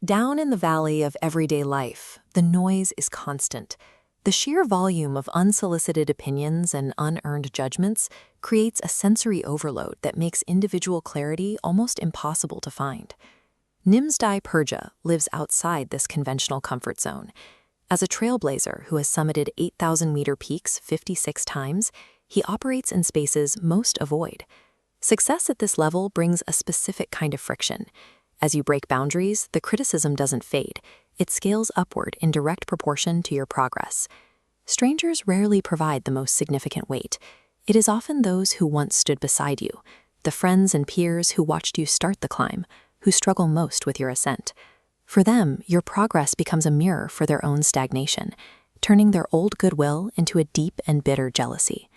Down in the valley of everyday life, the noise is constant. The sheer volume of unsolicited opinions and unearned judgments creates a sensory overload that makes individual clarity almost impossible to find. Nimsdai Purja lives outside this conventional comfort zone. As a trailblazer who has summited 8,000-meter peaks 56 times, he operates in spaces most avoid. Success at this level brings a specific kind of friction. As you break boundaries, the criticism doesn't fade. It scales upward in direct proportion to your progress. Strangers rarely provide the most significant weight. It is often those who once stood beside you, the friends and peers who watched you start the climb, who struggle most with your ascent. For them, your progress becomes a mirror for their own stagnation, turning their old goodwill into a deep and bitter jealousy.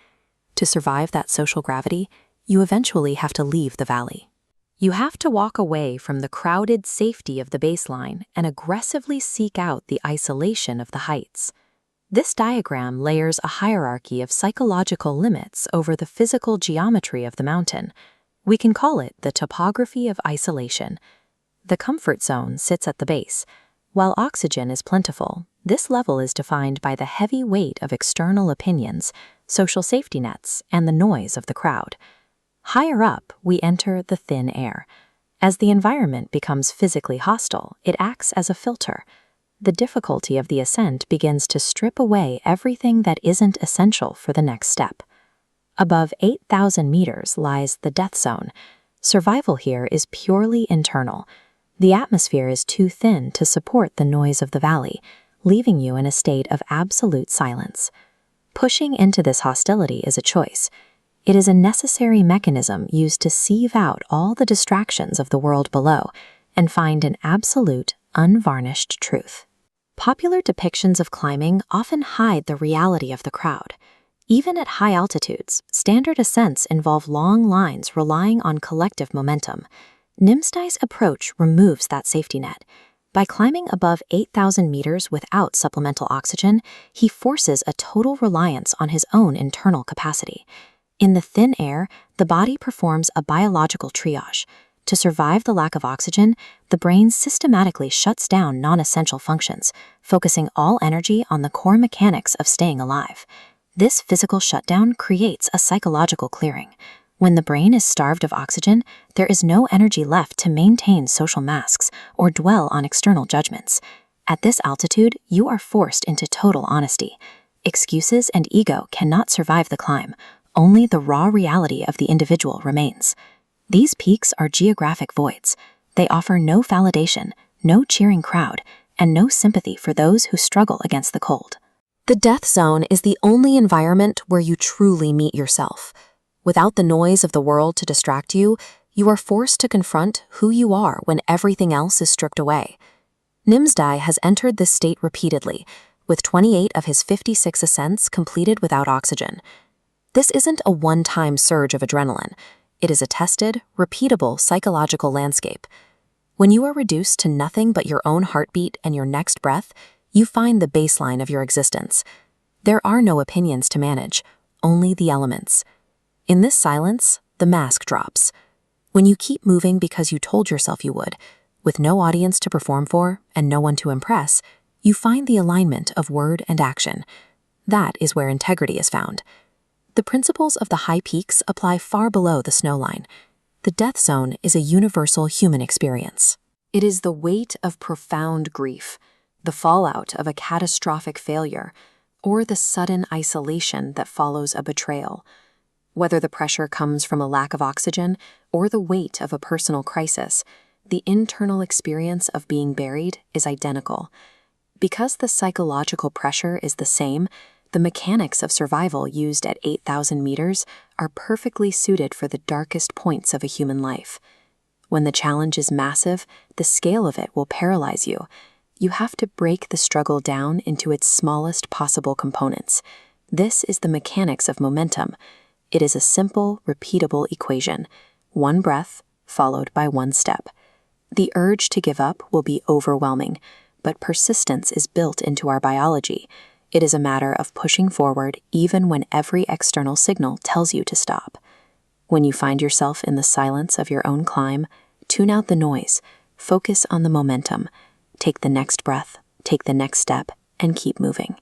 To survive that social gravity, you eventually have to leave the valley. You have to walk away from the crowded safety of the baseline and aggressively seek out the isolation of the heights. This diagram layers a hierarchy of psychological limits over the physical geometry of the mountain. We can call it the topography of isolation. The comfort zone sits at the base. While oxygen is plentiful, this level is defined by the heavy weight of external opinions, social safety nets, and the noise of the crowd. Higher up, we enter the thin air. As the environment becomes physically hostile, it acts as a filter. The difficulty of the ascent begins to strip away everything that isn't essential for the next step. Above 8,000 meters lies the death zone. Survival here is purely internal. The atmosphere is too thin to support the noise of the valley, leaving you in a state of absolute silence. Pushing into this hostility is a choice. It is a necessary mechanism used to sieve out all the distractions of the world below and find an absolute, unvarnished truth. Popular depictions of climbing often hide the reality of the crowd. Even at high altitudes, standard ascents involve long lines relying on collective momentum. Nimsdai's approach removes that safety net. By climbing above 8,000 meters without supplemental oxygen, he forces a total reliance on his own internal capacity. In the thin air, the body performs a biological triage. To survive the lack of oxygen, the brain systematically shuts down non-essential functions, focusing all energy on the core mechanics of staying alive. This physical shutdown creates a psychological clearing. When the brain is starved of oxygen, there is no energy left to maintain social masks or dwell on external judgments. At this altitude, you are forced into total honesty. Excuses and ego cannot survive the climb. Only the raw reality of the individual remains. These peaks are geographic voids. They offer no validation, no cheering crowd, and no sympathy for those who struggle against the cold. The death zone is the only environment where you truly meet yourself. Without the noise of the world to distract you, you are forced to confront who you are when everything else is stripped away. Nimsdai has entered this state repeatedly, with 28 of his 56 ascents completed without oxygen. This isn't a one-time surge of adrenaline. It is a tested, repeatable psychological landscape. When you are reduced to nothing but your own heartbeat and your next breath, you find the baseline of your existence. There are no opinions to manage, only the elements. In this silence, the mask drops. When you keep moving because you told yourself you would, with no audience to perform for and no one to impress, you find the alignment of word and action. That is where integrity is found. The principles of the high peaks apply far below the snowline. The death zone is a universal human experience. It is the weight of profound grief, the fallout of a catastrophic failure, or the sudden isolation that follows a betrayal. Whether the pressure comes from a lack of oxygen or the weight of a personal crisis, the internal experience of being buried is identical. Because the psychological pressure is the same, the mechanics of survival used at 8,000 meters are perfectly suited for the darkest points of a human life. When the challenge is massive, the scale of it will paralyze you. You have to break the struggle down into its smallest possible components. This is the mechanics of momentum. It is a simple, repeatable equation. One breath, followed by one step. The urge to give up will be overwhelming, but persistence is built into our biology. It is a matter of pushing forward even when every external signal tells you to stop. When you find yourself in the silence of your own climb, tune out the noise, focus on the momentum, take the next breath, take the next step, and keep moving.